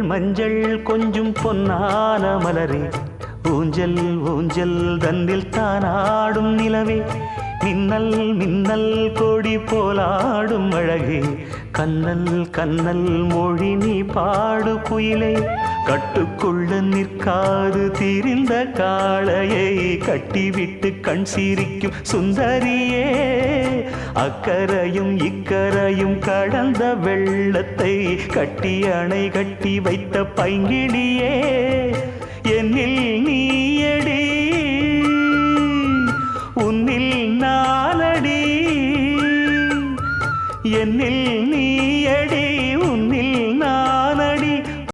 மஞ்சள் கொஞ்சம் பொன்னான மலரே ஊஞ்சல் ஊஞ்சல் தன்னில் தானாடும் நிலவே மின்னல் மின்னல் கொடி போலாடும் அழகே கண்ணல் கண்ணல் மொழி நீ பாடு குயிலே கட்டுக்குள்ள நிற்காது திரிந்த காளையை கட்டிவிட்டு கண் சிரிக்கும் சுந்தரியே அக்கரையும் இக்கரையும் கடந்த வெள்ளத்தை கட்டி அணை கட்டி வைத்த பைங்கிளியே என்னில் நீயடி உன்னில் நானடி என்னில்